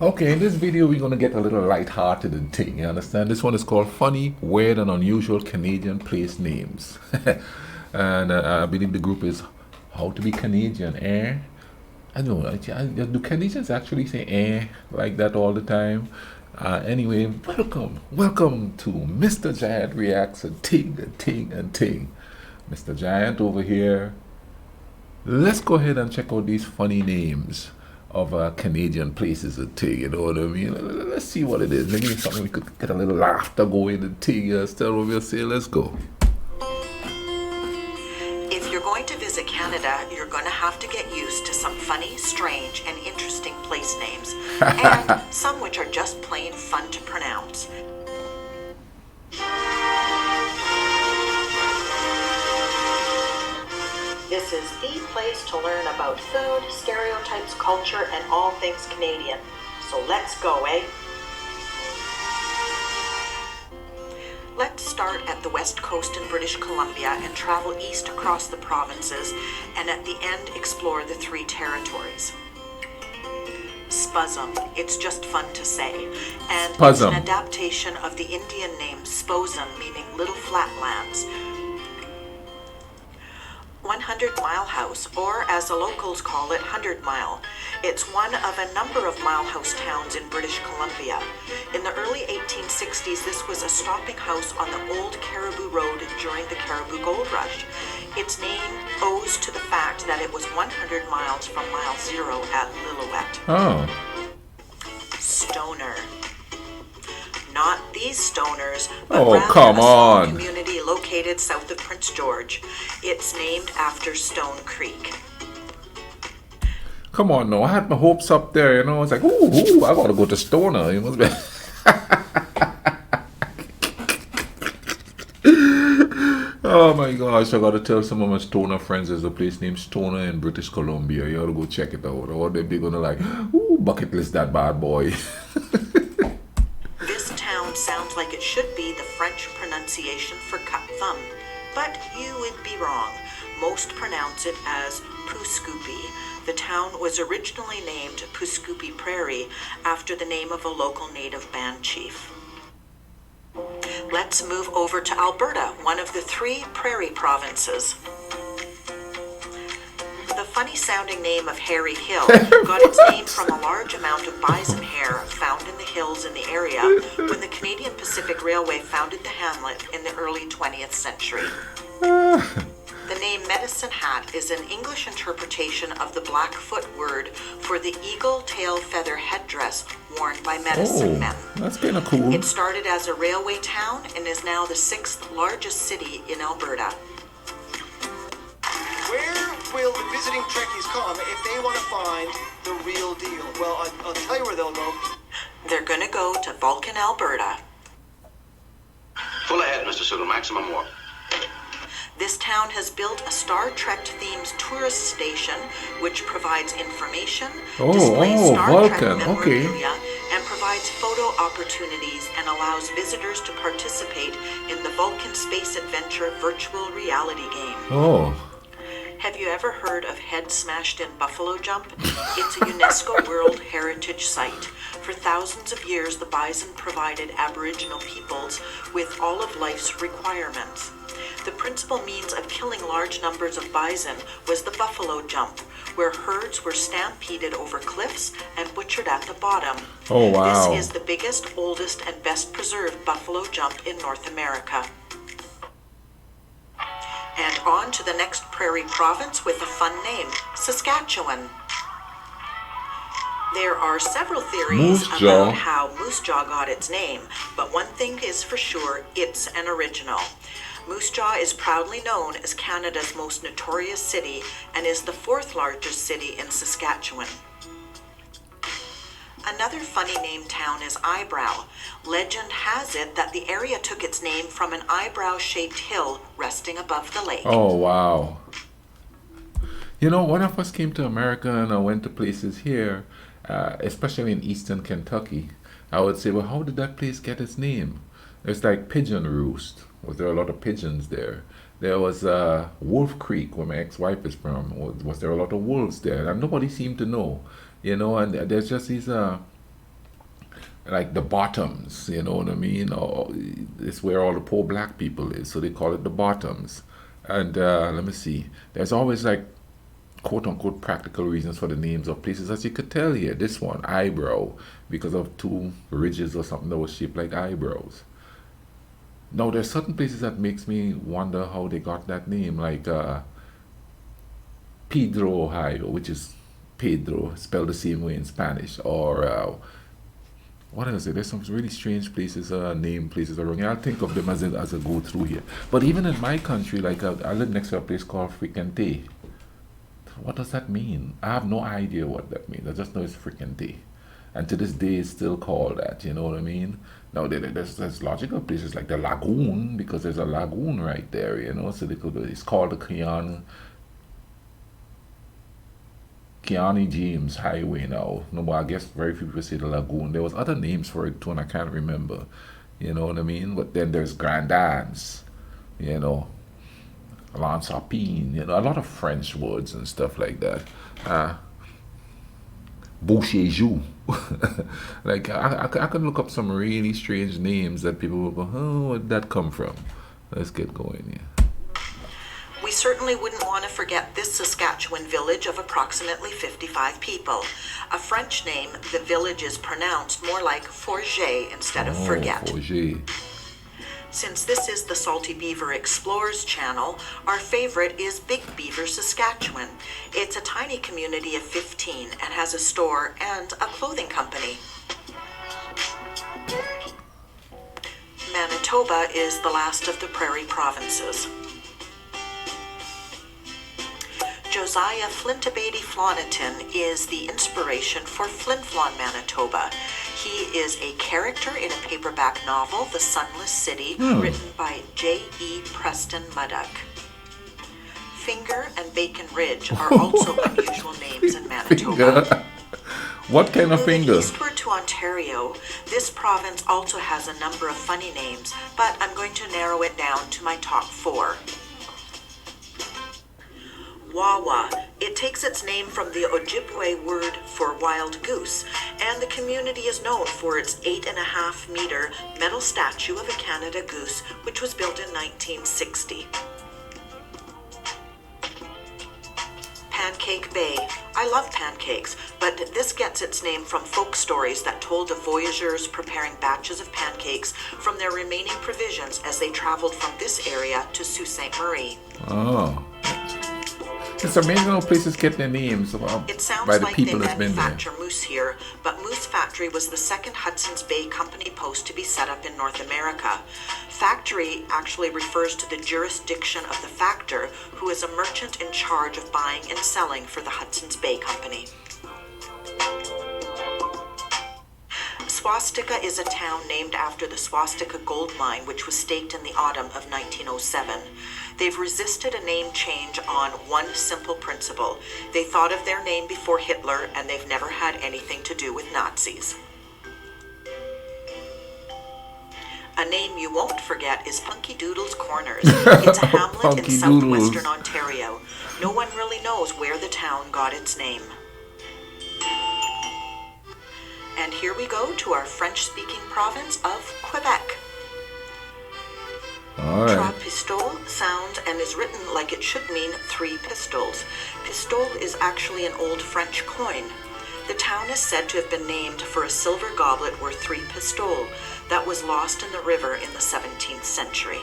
Okay, in this video we're gonna get a little light-hearted and thing. You understand? This one is called "Funny, Weird, and Unusual Canadian Place Names," and I believe the group is "How to Be Canadian." Eh? I don't know. Do Canadians actually say "eh" like that all the time? Anyway, welcome to Mr. Giant Reacts and Ting and Ting and Ting. Mr. Giant over here. Let's go ahead and check out these funny names of Canadian places and thing. You know what I mean? Let's see what it is. Maybe something we could get a little laughter going and thing. Still, we'll say, let's go. If you're going to visit Canada, you're going to have to get used to some funny, strange, and interesting place names, and some which are just plain fun to pronounce. This is the place to learn about food, stereotypes, culture, and all things Canadian. So let's go, eh? Let's start at the west coast in British Columbia and travel east across the provinces, and at the end explore the three territories. Spuzzum, it's just fun to say, and it's an Puzzum. adaptation of the Indian name Sposum, meaning little flatlands. 100 Mile House, or as the locals call it, 100 Mile. It's one of a number of mile house towns in British Columbia. In the early 1860s, this was a stopping house on the old Caribou Road during the Caribou Gold Rush. Its name owes to the fact that it was 100 miles from mile zero at Lillooet. Oh. Stoner. Not these stoners, but Oh, rather come a small on. community located south of Prince George. It's named after Stone Creek. Come on, no. I had my hopes up there, you know. I was like, ooh, I gotta go to Stoner. You must be. Oh my gosh, I gotta tell some of my Stoner friends there's a place named Stoner in British Columbia. You ought to go check it out. Or they're gonna like, ooh, bucket list that bad boy. This town sounds like it should be the French pronunciation for cut thumb, but you would be wrong. Most pronounce it as Pooscoopi. The town was originally named Pooscoopi Prairie after the name of a local native band chief. Let's move over to Alberta, one of the three prairie provinces. The funny-sounding name of Hairy Hill got its name from a large amount of bison hair found in the hills in the area when the Canadian Pacific Railway founded the hamlet in the early 20th century. The name Medicine Hat is an English interpretation of the Blackfoot word for the eagle tail feather headdress worn by medicine Oh, men. that's kind of cool. It started as a railway town and is now the sixth largest city in Alberta. Where will the visiting Trekkies come if they want to find the real deal? Well, I'll tell you where they'll go. They're gonna go to Vulcan, Alberta. Full ahead, Mr. Sutter. Maximum warp. This town has built a Star Trek-themed tourist station which provides information, displays Star Vulcan, Trek okay. memorabilia, and provides photo opportunities and allows visitors to participate in the Vulcan Space Adventure virtual reality game. Oh, Have you ever heard of Head Smashed in Buffalo Jump? It's a UNESCO World Heritage Site. For thousands of years, the bison provided Aboriginal peoples with all of life's requirements. The principal means of killing large numbers of bison was the buffalo jump, where herds were stampeded over cliffs and butchered at the bottom. oh wow. This is the biggest, oldest, and best preserved buffalo jump in North America. And on to the next prairie province with a fun name, Saskatchewan. There are several theories Moose Jaw. about how Moose Jaw got its name, but one thing is for sure, it's an original. Moose Jaw is proudly known as Canada's most notorious city and is the fourth largest city in Saskatchewan. Another funny named town is Eyebrow. Legend has it that the area took its name from an eyebrow-shaped hill resting above the lake. Oh wow. You know, when I first came to America and I went to places here, especially in eastern Kentucky, I would say, well, how did that place get its name? It's like Pigeon Roost. Was there a lot of pigeons there? There was Wolf Creek, where my ex-wife is from. Was there a lot of wolves there? And nobody seemed to know, you know. And there's just these like the bottoms, you know what I mean? Or it's where all the poor black people is, so they call it the bottoms. And let me see, there's always like quote unquote practical reasons for the names of places, as you could tell here. This one, eyebrow, because of two ridges or something that was shaped like eyebrows. Now there's certain places that makes me wonder how they got that name, like Pedro, Ohio, which is Pedro spelled the same way in Spanish, or what is it? There's some really strange places, name places around here. I'll think of them as I go through here. But even in my country, like I live next to a place called Fricante. What does that mean? I have no idea what that means. I just know it's Fricante. And to this day, it's still called that. You know what I mean? Now, there's logical places like the lagoon, because there's a lagoon right there, you know. So it's called the Kiani James Highway now. No, but I guess very few people say the lagoon. There was other names for it too, and I can't remember. You know what I mean? But then there's Grand Anse, you know, Lansapine, you know, a lot of French words and stuff like that. Beauchejou. Like, I can look up some really strange names that people will go, oh, where'd that come from? Let's get going here. We certainly wouldn't want to forget this Saskatchewan village of approximately 55 people. A French name, the village is pronounced more like Forget instead of forget. Forget. Since this is the Salty Beaver Explorers channel, our favorite is Big Beaver, Saskatchewan. It's a tiny community of 15 and has a store and a clothing company. Manitoba is the last of the Prairie provinces. Josiah Flintabady Floniton is the inspiration for Flin Flon, Manitoba. He is a character in a paperback novel, The Sunless City, written by J.E. Preston Muddock. Finger and Bacon Ridge are also unusual names in Manitoba. Finger. What kind of Moving finger? eastward to Ontario, this province also has a number of funny names, but I'm going to narrow it down to my top 4. Wawa. It takes its name from the Ojibwe word for wild goose, and the community is known for its 8.5-meter metal statue of a Canada goose, which was built in 1960. Pancake Bay. I love pancakes, but this gets its name from folk stories that told of voyageurs preparing batches of pancakes from their remaining provisions as they traveled from this area to Sault Ste. Marie. Oh. It's amazing how places get their names It sounds by the like they people that's been there. manufacture moose here, but Moose Factory was the second Hudson's Bay Company post to be set up in North America. Factory actually refers to the jurisdiction of the factor, who is a merchant in charge of buying and selling for the Hudson's Bay Company. Swastika is a town named after the Swastika gold mine, which was staked in the autumn of 1907. They've resisted a name change on one simple principle. They thought of their name before Hitler, and they've never had anything to do with Nazis. A name you won't forget is Punky Doodle's Corners. It's a hamlet in southwestern Ontario. No one really knows where the town got its name. And here we go to our French-speaking province of Quebec. All right. Trois pistoles sounds and is written like it should mean 3 pistols. Pistole is actually an old French coin. The town is said to have been named for a silver goblet worth 3 pistoles that was lost in the river in the 17th century.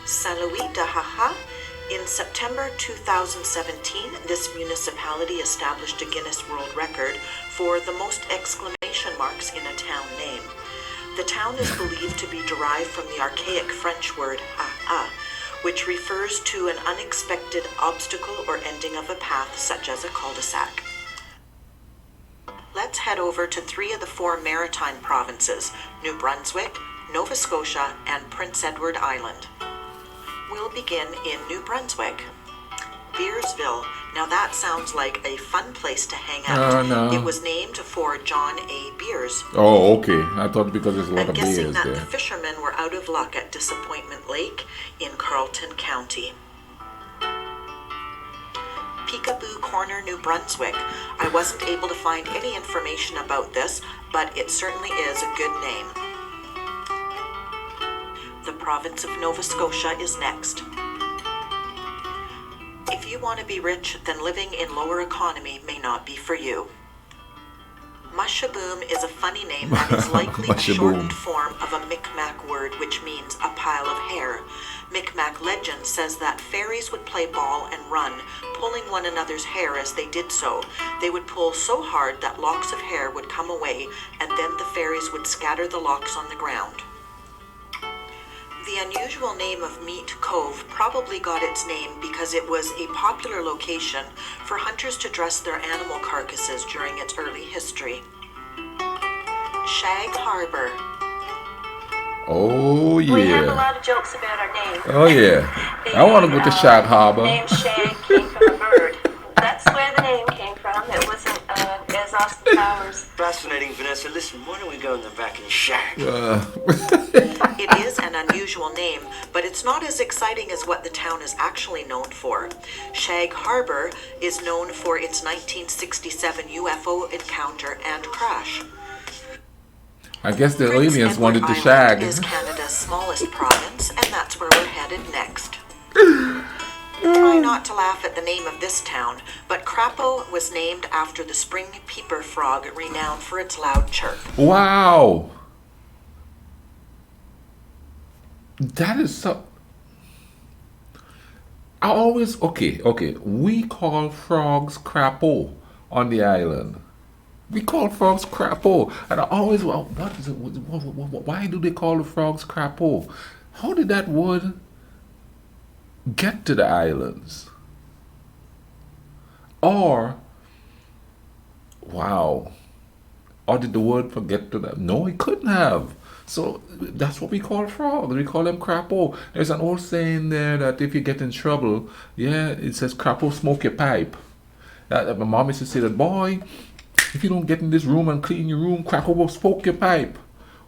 Saint-Louis de Haha. In September 2017, this municipality established a Guinness World Record for the most exclamation marks in a town name. The town is believed to be derived from the archaic French word ha-ha, which refers to an unexpected obstacle or ending of a path, such as a cul-de-sac. Let's head over to 3 of the 4 maritime provinces, New Brunswick, Nova Scotia, and Prince Edward Island. We'll begin in New Brunswick. Beersville. Now that sounds like a fun place to hang out. No. It was named for John A. Beers. Oh, okay. I thought because there's a lot I'm of guessing bears that there. the fishermen were out of luck at Disappointment Lake in Carleton County. Peekaboo Corner, New Brunswick. I wasn't able to find any information about this, but it certainly is a good name. The province of Nova Scotia is next. If you want to be rich, then living in lower economy may not be for you. Mushaboom is a funny name that is likely a shortened form of a Micmac word which means a pile of hair. Micmac legend says that fairies would play ball and run, pulling one another's hair as they did so. They would pull so hard that locks of hair would come away, and then the fairies would scatter the locks on the ground. The unusual name of Meat Cove probably got its name because it was a popular location for hunters to dress their animal carcasses during its early history. Shag Harbor. Oh, yeah. We have a lot of jokes about our name. Oh, yeah. I want to go to Shag Harbor. The name Shag came from a bird. That's where the name came from. It wasn't as Austin Powers. Fascinating, Vanessa. Listen, why don't we go in the back and shag? It is an unusual name, but it's not as exciting as what the town is actually known for. Shag Harbor is known for its 1967 UFO encounter and crash. I guess the Prince aliens Edward wanted to Island shag. is Canada's smallest province, and that's where we're headed next. Try not to laugh at the name of this town, but Crapo was named after the spring peeper frog renowned for its loud chirp. Wow. That is so... I always... Okay. We call frogs crapo on the island. We call frogs crapo. And I always... Well, what is it? Why do they call the frogs crapo? How did that word get to the islands? Or... Wow. Or did the word forget to them? No, it couldn't have. So that's what we call frogs. We call them crapo. There's an old saying there that if you get in trouble, it says crapo smoke your pipe. My mom used to say that, boy, if you don't get in this room and clean your room, crapo will smoke your pipe.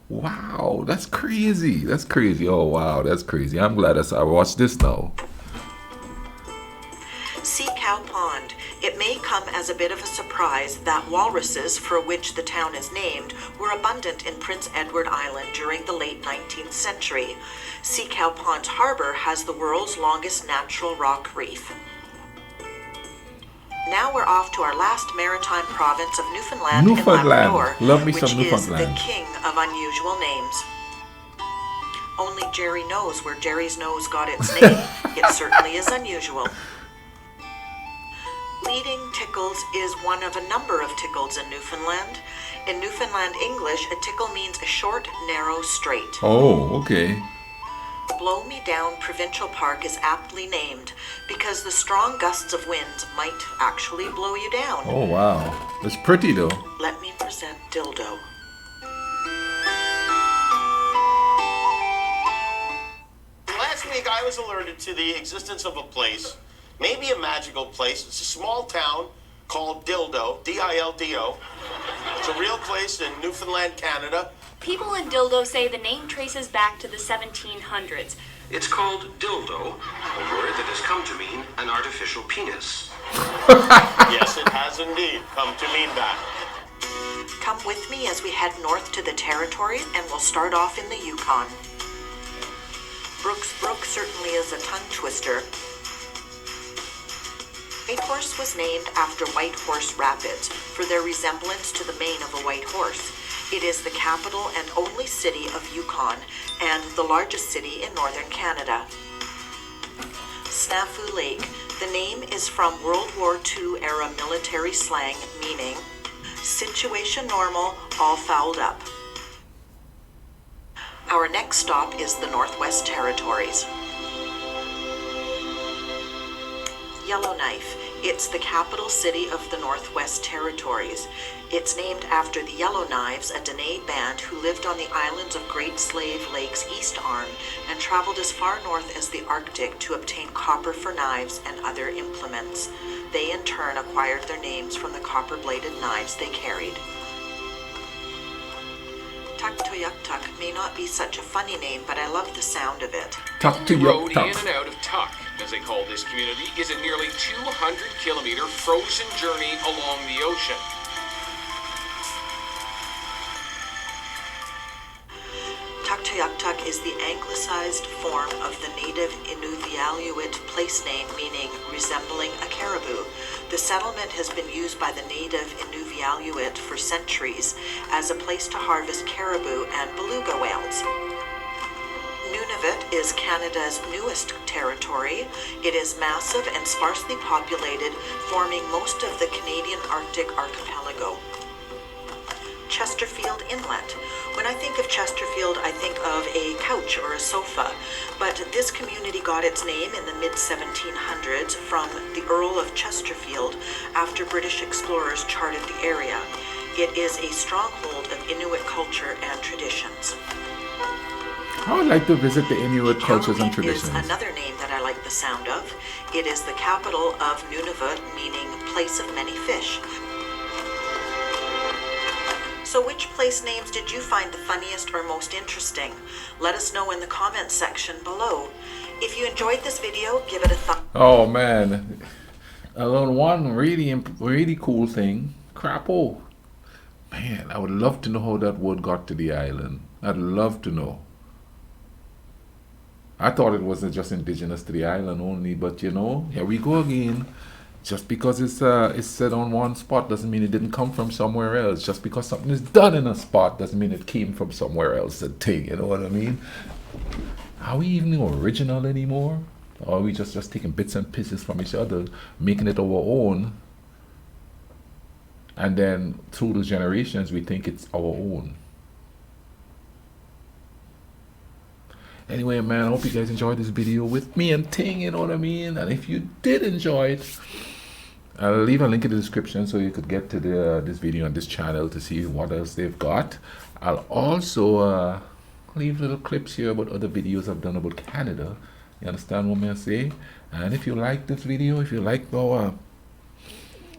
Wow, that's crazy. That's crazy. Oh, wow, that's crazy. I'm glad I watched this now. Sea Cow Pond. It may come as a bit of a surprise that walruses, for which the town is named, were abundant in Prince Edward Island during the late 19th century. Sea Cow Pond Harbor has the world's longest natural rock reef. Now we're off to our last maritime province of Newfoundland and Labrador, Love me which some is Newfoundland. the king of unusual names. Only Jerry knows where Jerry's nose got its name. It certainly is unusual. Leading tickles is one of a number of tickles in Newfoundland. In Newfoundland English, a tickle means a short, narrow, straight. Oh, okay. Blow Me Down Provincial Park is aptly named because the strong gusts of winds might actually blow you down. Oh, wow. It's pretty, though. Let me present Dildo. Last week I was alerted to the existence of a place, maybe a magical place. It's a small town called Dildo, D-I-L-D-O. It's a real place in Newfoundland, Canada. People in Dildo say the name traces back to the 1700s. It's called dildo, a word that has come to mean an artificial penis. Yes, it has indeed come to mean that. Come with me as we head north to the territories, and we'll start off in the Yukon. Brooks Brook certainly is a tongue twister. Whitehorse was named after Whitehorse Rapids for their resemblance to the mane of a white horse. It is the capital and only city of Yukon and the largest city in northern Canada. Snafu Lake. The name is from World War II era military slang meaning situation normal, all fouled up. Our next stop is the Northwest Territories. Yellowknife. It's the capital city of the Northwest Territories. It's named after the Yellowknives, a Dene band who lived on the islands of Great Slave Lake's East Arm and traveled as far north as the Arctic to obtain copper for knives and other implements. They in turn acquired their names from the copper-bladed knives they carried. Tuktoyaktuk may not be such a funny name, but I love the sound of it. Tuck to Road your tuck. in and out of Tuck. as they call this community, is a nearly 200-kilometer frozen journey along the ocean. Tuktoyaktuk is the anglicized form of the native Inuvialuit place name meaning resembling a caribou. The settlement has been used by the native Inuvialuit for centuries as a place to harvest caribou and beluga whales. Nunavut is Canada's newest territory. It is massive and sparsely populated, forming most of the Canadian Arctic archipelago. Chesterfield Inlet. When I think of Chesterfield, I think of a couch or a sofa, but this community got its name in the mid-1700s from the Earl of Chesterfield after British explorers charted the area. It is a stronghold of Inuit culture and traditions. I would like to visit the Inuit cultures and Calgary traditions. is another name that I like the sound of. It is the capital of Nunavut, meaning place of many fish. So which place names did you find the funniest or most interesting? Let us know in the comments section below. If you enjoyed this video, give it a thumb. Oh man, alone one really cool thing, crapo. Man, I would love to know how that word got to the island. I'd love to know. I thought it wasn't just indigenous to the island only, but you know, here we go again. Just because it's said on one spot doesn't mean it didn't come from somewhere else. Just because something is done in a spot doesn't mean it came from somewhere else. The thing, you know what I mean? Are we even original anymore? Or are we just taking bits and pieces from each other, making it our own? And then through the generations, we think it's our own. Anyway, man, I hope you guys enjoyed this video with me and Ting, you know what I mean? And if you did enjoy it, I'll leave a link in the description so you could get to this video on this channel to see what else they've got. I'll also leave little clips here about other videos I've done about Canada. You understand what I'm saying? And if you like this video, if you like how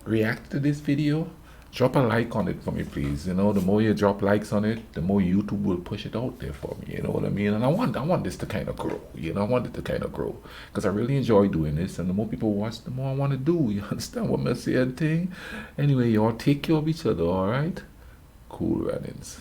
react to this video, drop a like on it for me, please. You know, the more you drop likes on it, the more YouTube will push it out there for me. You know what I mean? And I want this to kind of grow. You know, I want it to kind of grow because I really enjoy doing this. And the more people watch, the more I want to do. You understand what I'm saying? Anyway, y'all take care of each other. All right? Cool runnings.